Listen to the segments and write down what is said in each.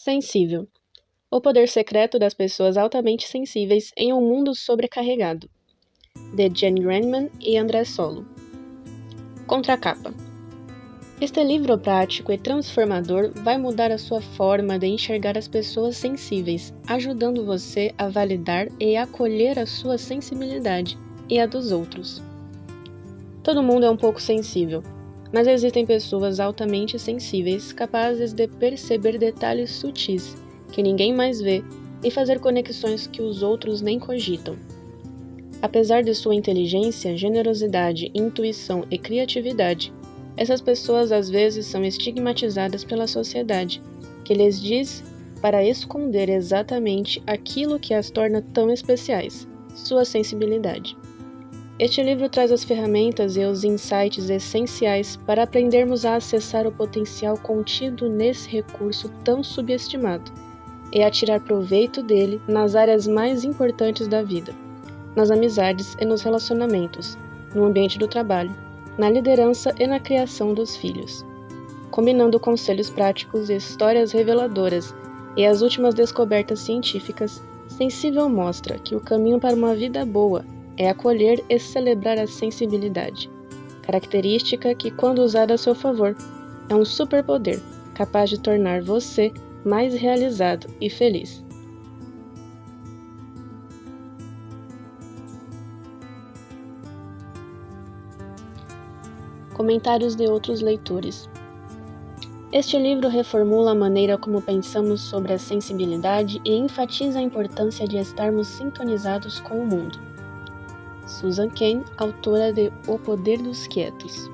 Sensível. O poder secreto das pessoas altamente sensíveis em um mundo sobrecarregado. De Jenny Renman e André Solo. Contracapa. Este livro prático e transformador vai mudar a sua forma de enxergar as pessoas sensíveis, ajudando você a validar e acolher a sua sensibilidade e a dos outros. Todo mundo é um pouco sensível, mas existem pessoas altamente sensíveis capazes de perceber detalhes sutis que ninguém mais vê e fazer conexões que os outros nem cogitam. Apesar de sua inteligência, generosidade, intuição e criatividade, essas pessoas às vezes são estigmatizadas pela sociedade, que lhes diz para esconder exatamente aquilo que as torna tão especiais, sua sensibilidade. Este livro traz as ferramentas e os insights essenciais para aprendermos a acessar o potencial contido nesse recurso tão subestimado e a tirar proveito dele nas áreas mais importantes da vida, nas amizades e nos relacionamentos, no ambiente do trabalho, na liderança e na criação dos filhos. Combinando conselhos práticos e histórias reveladoras e as últimas descobertas científicas, Sensível mostra que o caminho para uma vida boa é acolher e celebrar a sensibilidade, característica que, quando usada a seu favor, é um superpoder capaz de tornar você mais realizado e feliz. Comentários de outros leitores. Este livro reformula a maneira como pensamos sobre a sensibilidade e enfatiza a importância de estarmos sintonizados com o mundo. Susan Cain, autora de O Poder dos Quietos.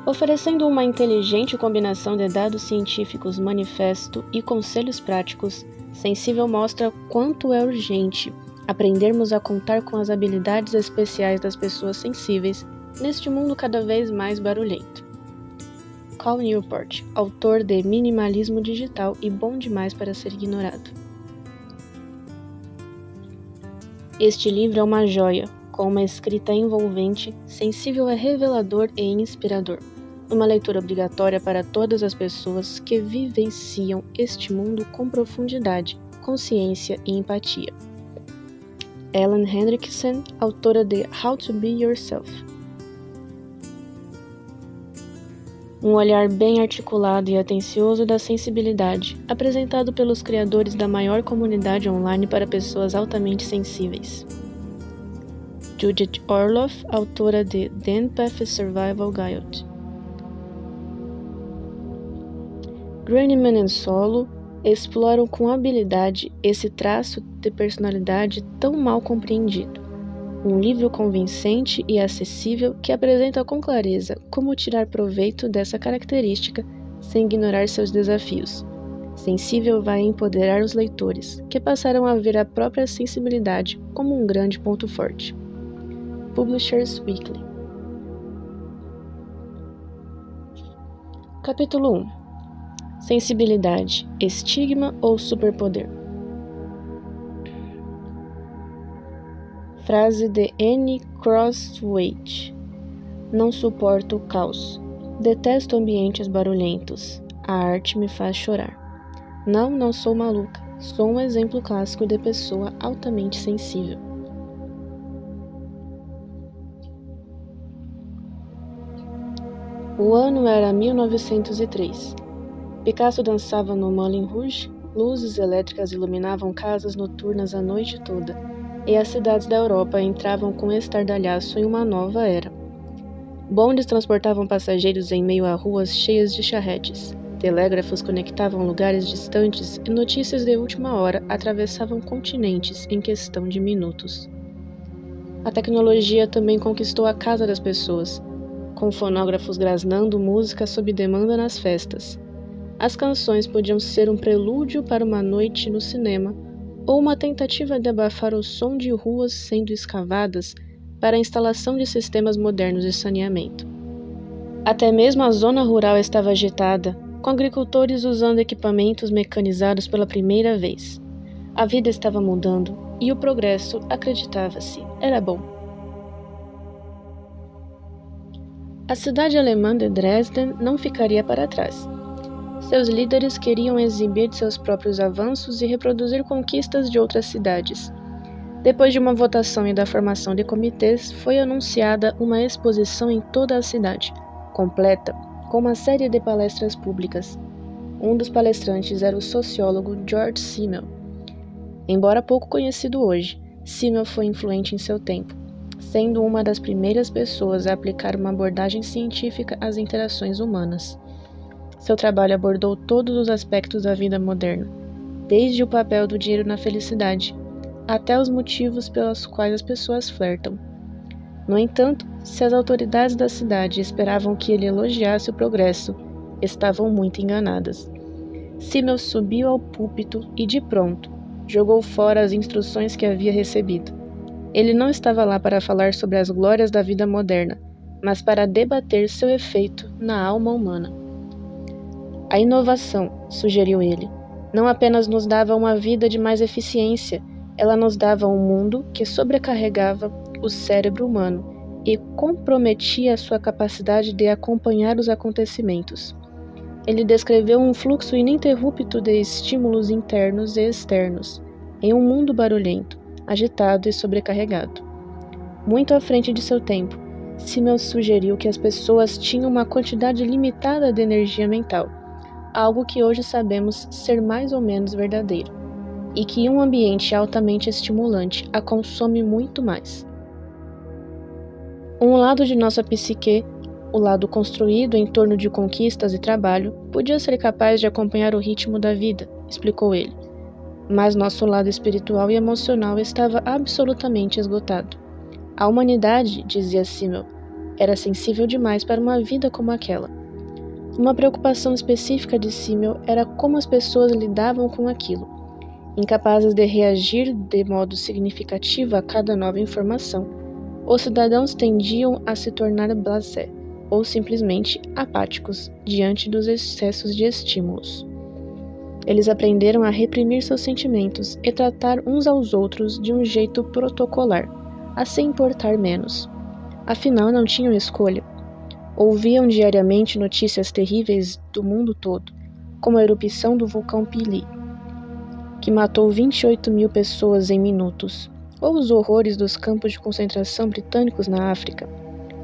Oferecendo uma inteligente combinação de dados científicos, manifesto e conselhos práticos, Sensível mostra quanto é urgente aprendermos a contar com as habilidades especiais das pessoas sensíveis neste mundo cada vez mais barulhento. Cal Newport, autor de Minimalismo Digital e Bom Demais para Ser Ignorado. Este livro é uma joia, com uma escrita envolvente, Sensível é revelador e inspirador. Uma leitura obrigatória para todas as pessoas que vivenciam este mundo com profundidade, consciência e empatia. Ellen Hendrickson, autora de How to Be Yourself. Um olhar bem articulado e atencioso da sensibilidade, apresentado pelos criadores da maior comunidade online para pessoas altamente sensíveis. Judith Orloff, autora de The Empath Survival Guide. Granneman e Solo exploram com habilidade esse traço de personalidade tão mal compreendido. Um livro convincente e acessível que apresenta com clareza como tirar proveito dessa característica sem ignorar seus desafios. Sensível vai empoderar os leitores, que passarão a ver a própria sensibilidade como um grande ponto forte. Publishers Weekly. Capítulo 1. Sensibilidade, estigma ou superpoder? Frase de Anne Crosswaite. Não suporto o caos. Detesto ambientes barulhentos. A arte me faz chorar. Não sou maluca. Sou um exemplo clássico de pessoa altamente sensível. O ano era 1903. Picasso dançava no Moulin Rouge, luzes elétricas iluminavam casas noturnas a noite toda, e as cidades da Europa entravam com estardalhaço em uma nova era. Bondes transportavam passageiros em meio a ruas cheias de charretes, telégrafos conectavam lugares distantes e notícias de última hora atravessavam continentes em questão de minutos. A tecnologia também conquistou a casa das pessoas, com fonógrafos grasnando música sob demanda nas festas. As canções podiam ser um prelúdio para uma noite no cinema ou uma tentativa de abafar o som de ruas sendo escavadas para a instalação de sistemas modernos de saneamento. Até mesmo a zona rural estava agitada, com agricultores usando equipamentos mecanizados pela primeira vez. A vida estava mudando e o progresso, acreditava-se, era bom. A cidade alemã de Dresden não ficaria para trás. Seus líderes queriam exibir seus próprios avanços e reproduzir conquistas de outras cidades. Depois de uma votação e da formação de comitês, foi anunciada uma exposição em toda a cidade, completa, com uma série de palestras públicas. Um dos palestrantes era o sociólogo George Simmel. Embora pouco conhecido hoje, Simmel foi influente em seu tempo, sendo uma das primeiras pessoas a aplicar uma abordagem científica às interações humanas. Seu trabalho abordou todos os aspectos da vida moderna, desde o papel do dinheiro na felicidade, até os motivos pelos quais as pessoas flertam. No entanto, se as autoridades da cidade esperavam que ele elogiasse o progresso, estavam muito enganadas. Simmel subiu ao púlpito e, de pronto, jogou fora as instruções que havia recebido. Ele não estava lá para falar sobre as glórias da vida moderna, mas para debater seu efeito na alma humana. A inovação, sugeriu ele, não apenas nos dava uma vida de mais eficiência, ela nos dava um mundo que sobrecarregava o cérebro humano e comprometia a sua capacidade de acompanhar os acontecimentos. Ele descreveu um fluxo ininterrupto de estímulos internos e externos, em um mundo barulhento, agitado e sobrecarregado. Muito à frente de seu tempo, Simmel sugeriu que as pessoas tinham uma quantidade limitada de energia mental, algo que hoje sabemos ser mais ou menos verdadeiro, e que um ambiente altamente estimulante a consome muito mais. Um lado de nossa psique, o lado construído em torno de conquistas e trabalho, podia ser capaz de acompanhar o ritmo da vida, explicou ele. Mas nosso lado espiritual e emocional estava absolutamente esgotado. A humanidade, dizia Simmel, era sensível demais para uma vida como aquela. Uma preocupação específica de Simmel era como as pessoas lidavam com aquilo. Incapazes de reagir de modo significativo a cada nova informação, os cidadãos tendiam a se tornar blasé, ou simplesmente apáticos, diante dos excessos de estímulos. Eles aprenderam a reprimir seus sentimentos e tratar uns aos outros de um jeito protocolar, a se importar menos. Afinal, não tinham escolha. Ouviam diariamente notícias terríveis do mundo todo, como a erupção do vulcão Pili, que matou 28.000 pessoas em minutos, ou os horrores dos campos de concentração britânicos na África.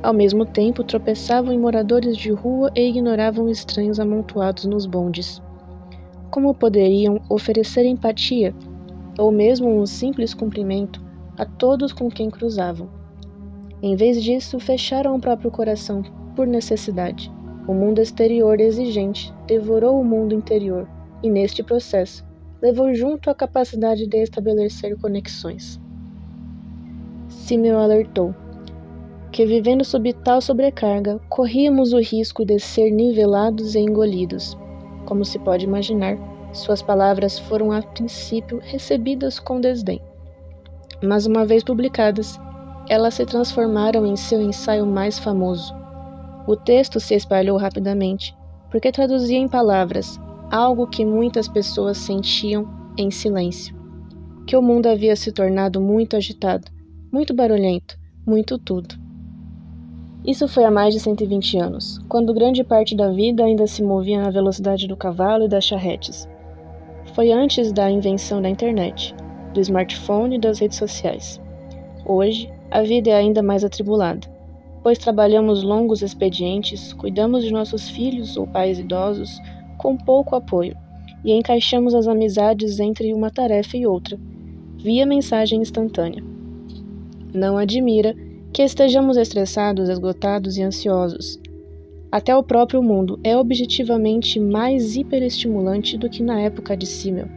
Ao mesmo tempo, tropeçavam em moradores de rua e ignoravam estranhos amontoados nos bondes. Como poderiam oferecer empatia, ou mesmo um simples cumprimento, a todos com quem cruzavam? Em vez disso, fecharam o próprio coração por necessidade. O mundo exterior exigente devorou o mundo interior e, neste processo, levou junto a capacidade de estabelecer conexões. Simmel alertou que, vivendo sob tal sobrecarga, corríamos o risco de ser nivelados e engolidos. Como se pode imaginar, suas palavras foram a princípio recebidas com desdém. Mas uma vez publicadas, elas se transformaram em seu ensaio mais famoso. O texto se espalhou rapidamente, porque traduzia em palavras algo que muitas pessoas sentiam em silêncio: que o mundo havia se tornado muito agitado, muito barulhento, muito tudo. Isso foi há mais de 120 anos, quando grande parte da vida ainda se movia na velocidade do cavalo e das charretes. Foi antes da invenção da internet, do smartphone e das redes sociais. Hoje, a vida é ainda mais atribulada, pois trabalhamos longos expedientes, cuidamos de nossos filhos ou pais idosos com pouco apoio e encaixamos as amizades entre uma tarefa e outra, via mensagem instantânea. Não admira que estejamos estressados, esgotados e ansiosos. Até o próprio mundo é objetivamente mais hiperestimulante do que na época de Simmel.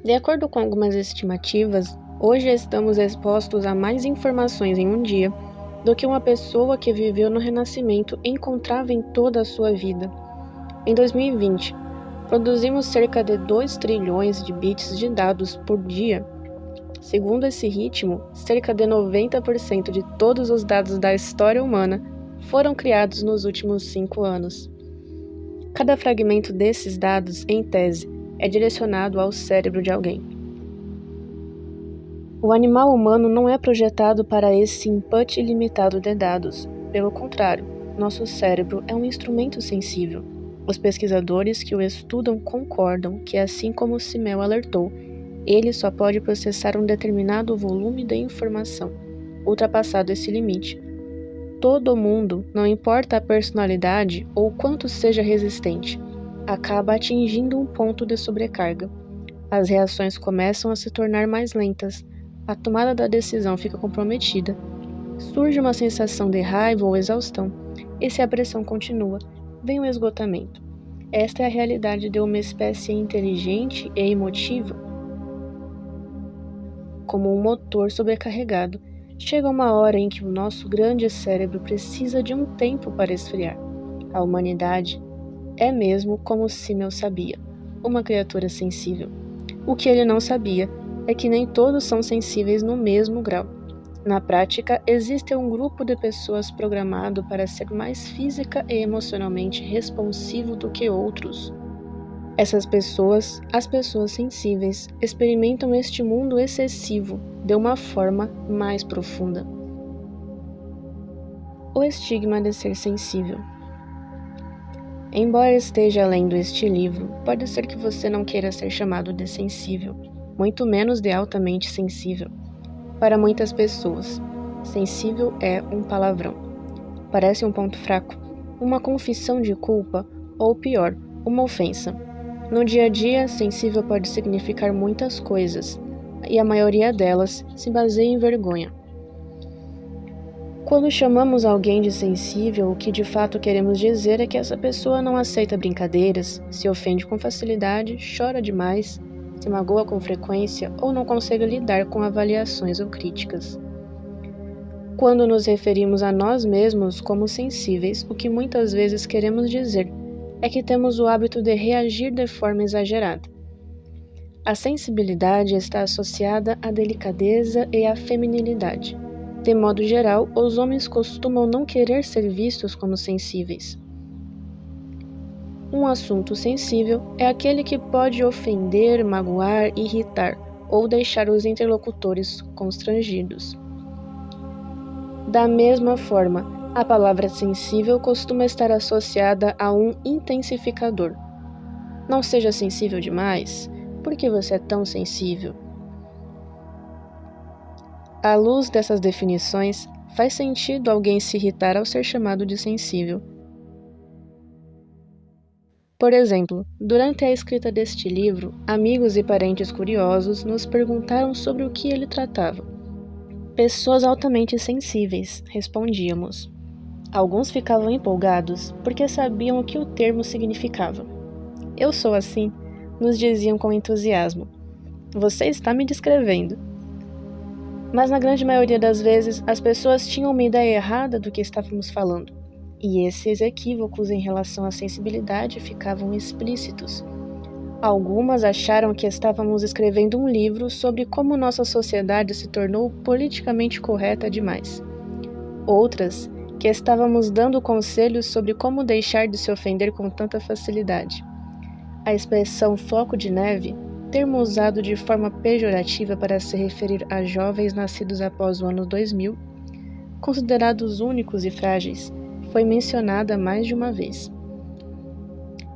De acordo com algumas estimativas, hoje estamos expostos a mais informações em um dia do que uma pessoa que viveu no Renascimento encontrava em toda a sua vida. Em 2020, produzimos cerca de 2 trilhões de bits de dados por dia. Segundo esse ritmo, cerca de 90% de todos os dados da história humana foram criados nos últimos 5 anos. Cada fragmento desses dados, em tese, é direcionado ao cérebro de alguém. O animal humano não é projetado para esse input ilimitado de dados. Pelo contrário, nosso cérebro é um instrumento sensível. Os pesquisadores que o estudam concordam que, assim como Simmel alertou, ele só pode processar um determinado volume de informação. Ultrapassado esse limite, todo mundo, não importa a personalidade ou quanto seja resistente, acaba atingindo um ponto de sobrecarga. As reações começam a se tornar mais lentas, a tomada da decisão fica comprometida, surge uma sensação de raiva ou exaustão, e se a pressão continua, vem o esgotamento. Esta é a realidade de uma espécie inteligente e emotiva, como um motor sobrecarregado. Chega uma hora em que o nosso grande cérebro precisa de um tempo para esfriar. A humanidade é mesmo como Simmel sabia, uma criatura sensível. O que ele não sabia é que nem todos são sensíveis no mesmo grau. Na prática, existe um grupo de pessoas programado para ser mais física e emocionalmente responsivo do que outros. Essas pessoas, as pessoas sensíveis, experimentam este mundo excessivo de uma forma mais profunda. O estigma de ser sensível. Embora esteja lendo este livro, pode ser que você não queira ser chamado de sensível, muito menos de altamente sensível. Para muitas pessoas, sensível é um palavrão. Parece um ponto fraco, uma confissão de culpa ou, pior, uma ofensa. No dia a dia, sensível pode significar muitas coisas, e a maioria delas se baseia em vergonha. Quando chamamos alguém de sensível, o que de fato queremos dizer é que essa pessoa não aceita brincadeiras, se ofende com facilidade, chora demais, se magoa com frequência ou não consegue lidar com avaliações ou críticas. Quando nos referimos a nós mesmos como sensíveis, o que muitas vezes queremos dizer é que temos o hábito de reagir de forma exagerada. A sensibilidade está associada à delicadeza e à feminilidade. De modo geral, os homens costumam não querer ser vistos como sensíveis. Um assunto sensível é aquele que pode ofender, magoar, irritar ou deixar os interlocutores constrangidos. Da mesma forma, a palavra sensível costuma estar associada a um intensificador. Não seja sensível demais. Por que você é tão sensível? À luz dessas definições, faz sentido alguém se irritar ao ser chamado de sensível. Por exemplo, durante a escrita deste livro, amigos e parentes curiosos nos perguntaram sobre o que ele tratava. Pessoas altamente sensíveis, respondíamos. Alguns ficavam empolgados porque sabiam o que o termo significava. Eu sou assim, nos diziam com entusiasmo. Você está me descrevendo. Mas na grande maioria das vezes, as pessoas tinham uma ideia errada do que estávamos falando. E esses equívocos em relação à sensibilidade ficavam explícitos. Algumas acharam que estávamos escrevendo um livro sobre como nossa sociedade se tornou politicamente correta demais. Outras, que estávamos dando conselhos sobre como deixar de se ofender com tanta facilidade. A expressão floco de neve, termo usado de forma pejorativa para se referir a jovens nascidos após o ano 2000, considerados únicos e frágeis, foi mencionada mais de uma vez.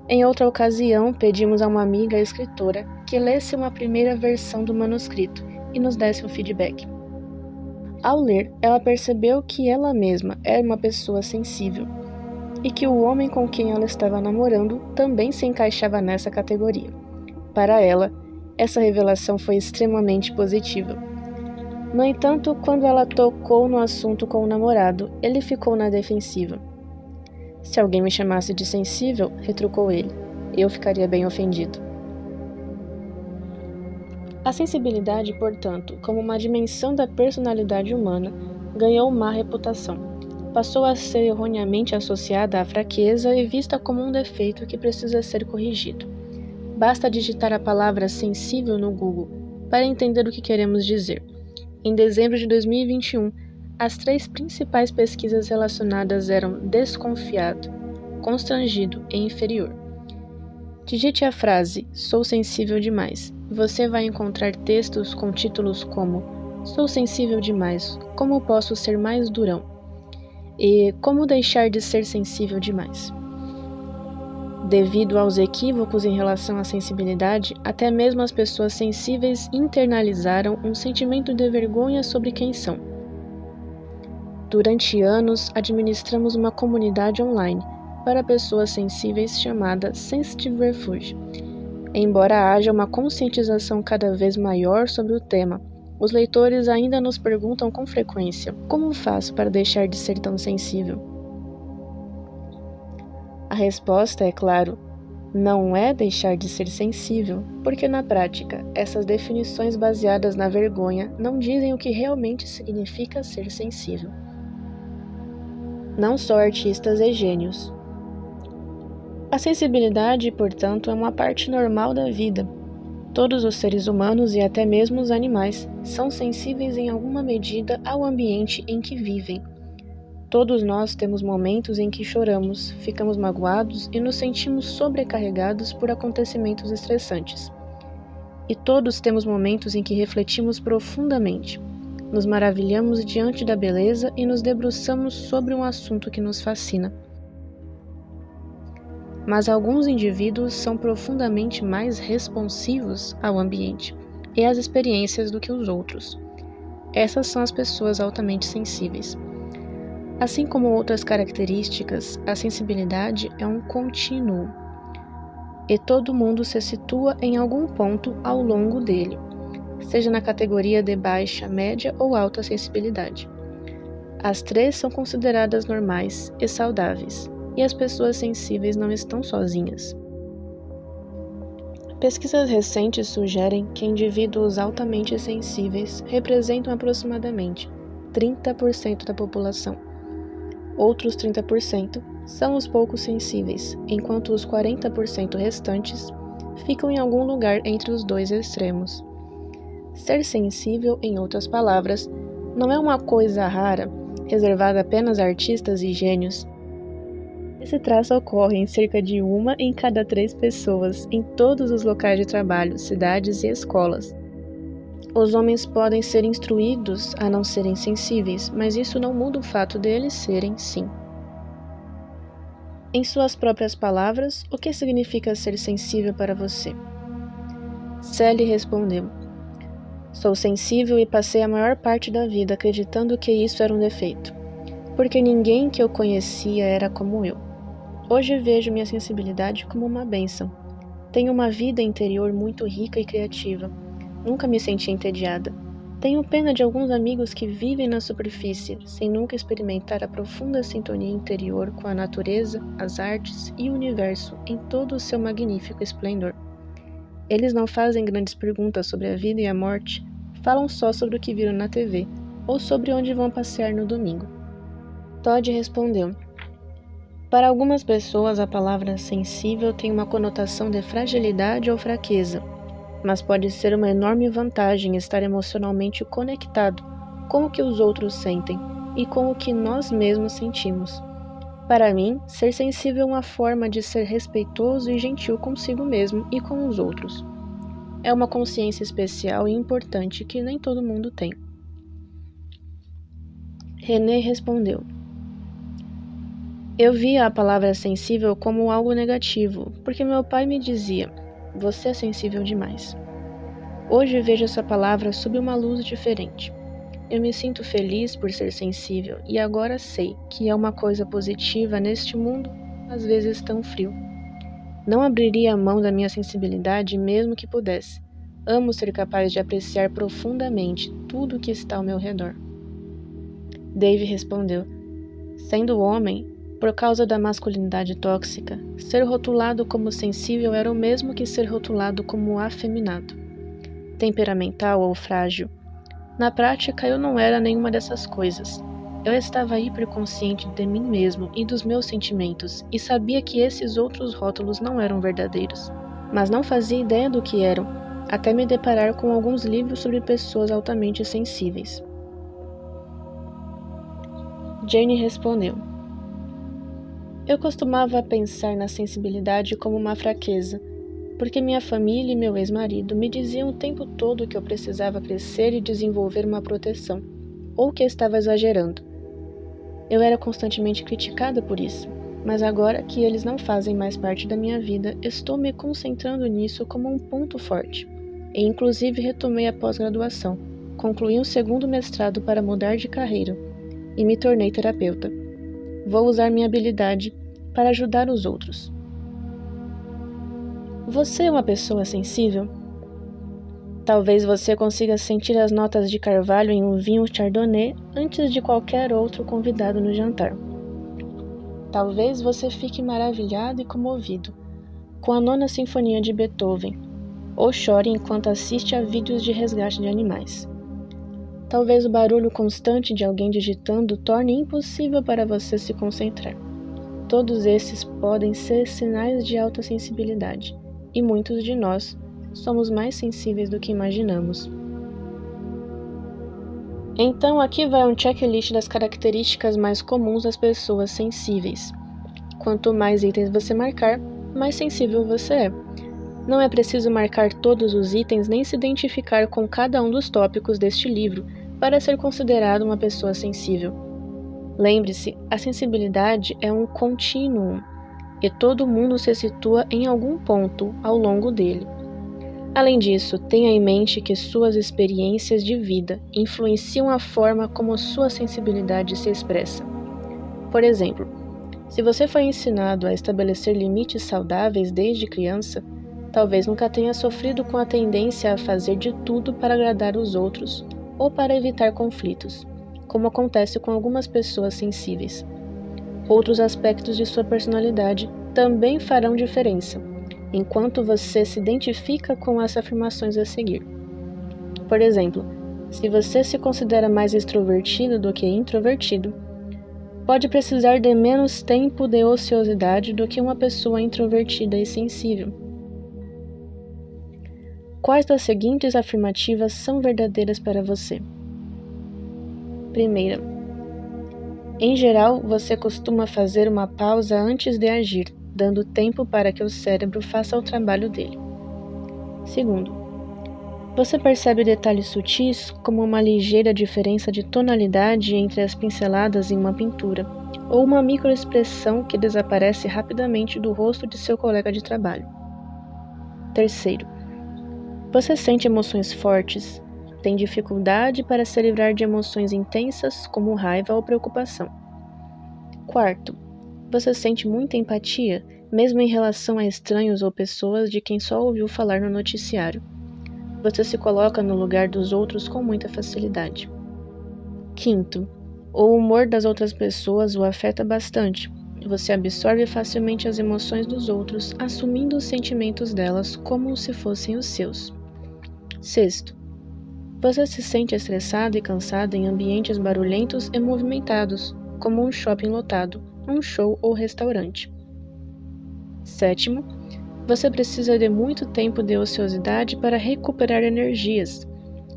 Em outra ocasião, pedimos a uma amiga escritora que lesse uma primeira versão do manuscrito e nos desse um feedback. Ao ler, ela percebeu que ela mesma era uma pessoa sensível e que o homem com quem ela estava namorando também se encaixava nessa categoria. Para ela, essa revelação foi extremamente positiva. No entanto, quando ela tocou no assunto com o namorado, ele ficou na defensiva. Se alguém me chamasse de sensível, retrucou ele, eu ficaria bem ofendido. A sensibilidade, portanto, como uma dimensão da personalidade humana, ganhou má reputação. Passou a ser erroneamente associada à fraqueza e vista como um defeito que precisa ser corrigido. Basta digitar a palavra sensível no Google para entender o que queremos dizer. Em dezembro de 2021, as 3 principais pesquisas relacionadas eram desconfiado, constrangido e inferior. Digite a frase "sou sensível demais". Você vai encontrar textos com títulos como "Sou sensível demais, como posso ser mais durão?" e "Como deixar de ser sensível demais?". Devido aos equívocos em relação à sensibilidade, até mesmo as pessoas sensíveis internalizaram um sentimento de vergonha sobre quem são. Durante anos, administramos uma comunidade online para pessoas sensíveis chamada Sensitive Refuge. Embora haja uma conscientização cada vez maior sobre o tema, os leitores ainda nos perguntam com frequência: como faço para deixar de ser tão sensível? A resposta é, claro, não é deixar de ser sensível, porque na prática, essas definições baseadas na vergonha não dizem o que realmente significa ser sensível. Não só artistas e gênios. A sensibilidade, portanto, é uma parte normal da vida. Todos os seres humanos e até mesmo os animais são sensíveis em alguma medida ao ambiente em que vivem. Todos nós temos momentos em que choramos, ficamos magoados e nos sentimos sobrecarregados por acontecimentos estressantes. E todos temos momentos em que refletimos profundamente, nos maravilhamos diante da beleza e nos debruçamos sobre um assunto que nos fascina. Mas alguns indivíduos são profundamente mais responsivos ao ambiente e às experiências do que os outros. Essas são as pessoas altamente sensíveis. Assim como outras características, a sensibilidade é um contínuo, e todo mundo se situa em algum ponto ao longo dele, seja na categoria de baixa, média ou alta sensibilidade. As três são consideradas normais e saudáveis, e as pessoas sensíveis não estão sozinhas. Pesquisas recentes sugerem que indivíduos altamente sensíveis representam aproximadamente 30% da população. Outros 30% são os pouco sensíveis, enquanto os 40% restantes ficam em algum lugar entre os dois extremos. Ser sensível, em outras palavras, não é uma coisa rara, reservada apenas a artistas e gênios. Esse traço ocorre em cerca de 1 em cada 3 pessoas em todos os locais de trabalho, cidades e escolas. Os homens podem ser instruídos a não serem sensíveis, mas isso não muda o fato deles serem, sim. Em suas próprias palavras, o que significa ser sensível para você? Sally respondeu: sou sensível e passei a maior parte da vida acreditando que isso era um defeito, porque ninguém que eu conhecia era como eu. Hoje vejo minha sensibilidade como uma bênção. Tenho uma vida interior muito rica e criativa. Nunca me senti entediada. Tenho pena de alguns amigos que vivem na superfície, sem nunca experimentar a profunda sintonia interior com a natureza, as artes e o universo em todo o seu magnífico esplendor. Eles não fazem grandes perguntas sobre a vida e a morte, falam só sobre o que viram na TV, ou sobre onde vão passear no domingo. Todd respondeu: para algumas pessoas a palavra sensível tem uma conotação de fragilidade ou fraqueza, mas pode ser uma enorme vantagem estar emocionalmente conectado com o que os outros sentem e com o que nós mesmos sentimos. Para mim, ser sensível é uma forma de ser respeitoso e gentil consigo mesmo e com os outros. É uma consciência especial e importante que nem todo mundo tem. René respondeu: eu via a palavra sensível como algo negativo, porque meu pai me dizia: você é sensível demais. Hoje vejo essa palavra sob uma luz diferente. Eu me sinto feliz por ser sensível e agora sei que é uma coisa positiva neste mundo, às vezes tão frio. Não abriria a mão da minha sensibilidade mesmo que pudesse. Amo ser capaz de apreciar profundamente tudo o que está ao meu redor. Dave respondeu: sendo homem, por causa da masculinidade tóxica, ser rotulado como sensível era o mesmo que ser rotulado como afeminado, temperamental ou frágil. Na prática, eu não era nenhuma dessas coisas. Eu estava hiperconsciente de mim mesmo e dos meus sentimentos, e sabia que esses outros rótulos não eram verdadeiros, mas não fazia ideia do que eram, até me deparar com alguns livros sobre pessoas altamente sensíveis. Jane respondeu: eu costumava pensar na sensibilidade como uma fraqueza, porque minha família e meu ex-marido me diziam o tempo todo que eu precisava crescer e desenvolver uma proteção, ou que eu estava exagerando. Eu era constantemente criticada por isso. Mas agora que eles não fazem mais parte da minha vida, estou me concentrando nisso como um ponto forte. E inclusive retomei a pós-graduação, concluí um segundo mestrado para mudar de carreira e me tornei terapeuta. Vou usar minha habilidade para ajudar os outros. Você é uma pessoa sensível? Talvez você consiga sentir as notas de carvalho em um vinho chardonnay antes de qualquer outro convidado no jantar. Talvez você fique maravilhado e comovido com a Nona Sinfonia de Beethoven, ou chore enquanto assiste a vídeos de resgate de animais. Talvez o barulho constante de alguém digitando torne impossível para você se concentrar. Todos esses podem ser sinais de alta sensibilidade, e muitos de nós somos mais sensíveis do que imaginamos. Então, aqui vai um checklist das características mais comuns das pessoas sensíveis. Quanto mais itens você marcar, mais sensível você é. Não é preciso marcar todos os itens nem se identificar com cada um dos tópicos deste livro para ser considerado uma pessoa sensível. Lembre-se, a sensibilidade é um contínuo e todo mundo se situa em algum ponto ao longo dele. Além disso, tenha em mente que suas experiências de vida influenciam a forma como sua sensibilidade se expressa. Por exemplo, se você foi ensinado a estabelecer limites saudáveis desde criança, talvez nunca tenha sofrido com a tendência a fazer de tudo para agradar os outros ou para evitar conflitos, como acontece com algumas pessoas sensíveis. Outros aspectos de sua personalidade também farão diferença, enquanto você se identifica com as afirmações a seguir. Por exemplo, se você se considera mais extrovertido do que introvertido, pode precisar de menos tempo de ociosidade do que uma pessoa introvertida e sensível. Quais das seguintes afirmativas são verdadeiras para você? Primeira, em geral, você costuma fazer uma pausa antes de agir, dando tempo para que o cérebro faça o trabalho dele. Segundo, você percebe detalhes sutis, como uma ligeira diferença de tonalidade entre as pinceladas em uma pintura, ou uma microexpressão que desaparece rapidamente do rosto de seu colega de trabalho. Terceiro, você sente emoções fortes, tem dificuldade para se livrar de emoções intensas, como raiva ou preocupação. Quarto, você sente muita empatia, mesmo em relação a estranhos ou pessoas de quem só ouviu falar no noticiário. Você se coloca no lugar dos outros com muita facilidade. Quinto, o humor das outras pessoas o afeta bastante. Você absorve facilmente as emoções dos outros, assumindo os sentimentos delas como se fossem os seus. Sexto, você se sente estressado e cansado em ambientes barulhentos e movimentados, como um shopping lotado, um show ou restaurante. Sétimo, você precisa de muito tempo de ociosidade para recuperar energias.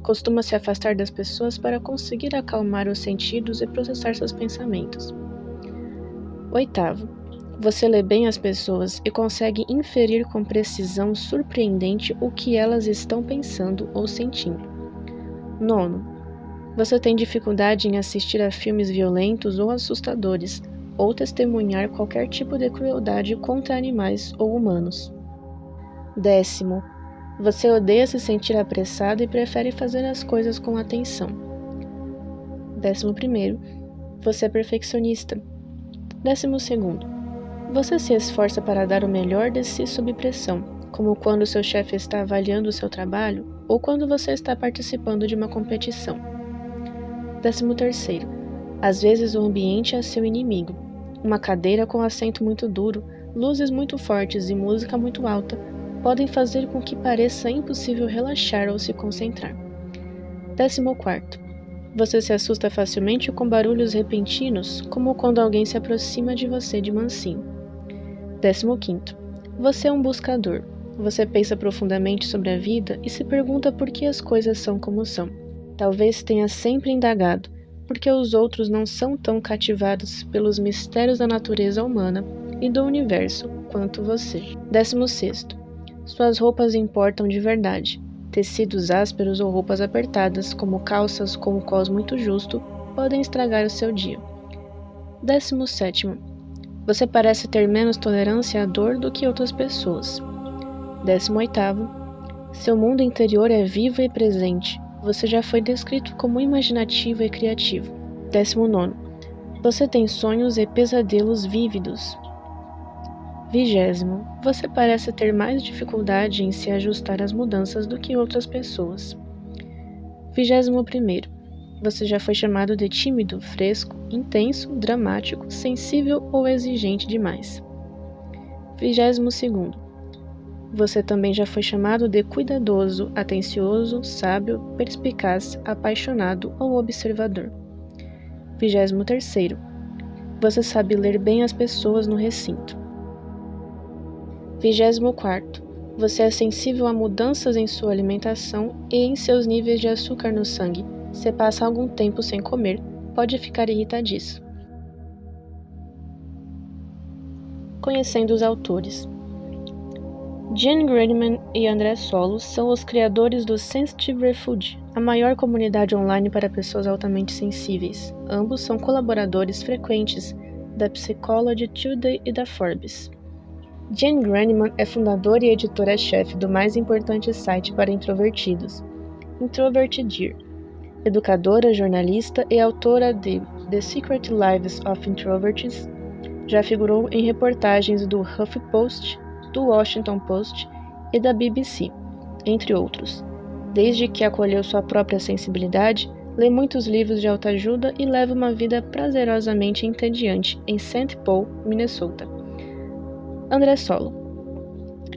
Costuma se afastar das pessoas para conseguir acalmar os sentidos e processar seus pensamentos. Oitavo, você lê bem as pessoas e consegue inferir com precisão surpreendente o que elas estão pensando ou sentindo. Nono, você tem dificuldade em assistir a filmes violentos ou assustadores, ou testemunhar qualquer tipo de crueldade contra animais ou humanos. Décimo, você odeia se sentir apressado e prefere fazer as coisas com atenção. 11º, você é perfeccionista. 12º, você se esforça para dar o melhor de si sob pressão, como quando seu chefe está avaliando o seu trabalho ou quando você está participando de uma competição. 13º, às vezes o ambiente é seu inimigo. Uma cadeira com assento muito duro, luzes muito fortes e música muito alta podem fazer com que pareça impossível relaxar ou se concentrar. 14º, você se assusta facilmente com barulhos repentinos, como quando alguém se aproxima de você de mansinho. 15º, você é um buscador. Você pensa profundamente sobre a vida e se pergunta por que as coisas são como são. Talvez tenha sempre indagado porque os outros não são tão cativados pelos mistérios da natureza humana e do universo quanto você. 16º, suas roupas importam de verdade. Tecidos ásperos ou roupas apertadas, como calças com o cós muito justo, podem estragar o seu dia. 17º, Você parece ter menos tolerância à dor do que outras pessoas. 18º. Seu mundo interior é vivo e presente. Você já foi descrito como imaginativo e criativo. 19º. Você tem sonhos e pesadelos vívidos. 20º. Você parece ter mais dificuldade em se ajustar às mudanças do que outras pessoas. 21º. Você já foi chamado de tímido, fresco, intenso, dramático, sensível ou exigente demais. 22º. Você também já foi chamado de cuidadoso, atencioso, sábio, perspicaz, apaixonado ou observador. 23º. Você sabe ler bem as pessoas no recinto. 24º. Você é sensível a mudanças em sua alimentação e em seus níveis de açúcar no sangue. Se passa algum tempo sem comer, pode ficar irritadiço. Conhecendo os autores. Jen Gradman e André Solo são os criadores do Sensitive Refuge, a maior comunidade online para pessoas altamente sensíveis. Ambos são colaboradores frequentes da Psychology Today e da Forbes. Jen Gradman é fundadora e editora-chefe do mais importante site para introvertidos, Introvertideer. Educadora, jornalista e autora de The Secret Lives of Introverts, já figurou em reportagens do HuffPost, do Washington Post e da BBC, entre outros. Desde que acolheu sua própria sensibilidade, lê muitos livros de autoajuda e leva uma vida prazerosamente entediante em St. Paul, Minnesota. André Solo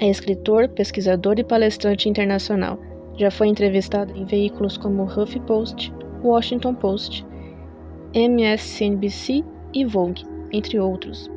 é escritor, pesquisador e palestrante internacional. Já foi entrevistado em veículos como HuffPost, Washington Post, MSNBC e Vogue, entre outros.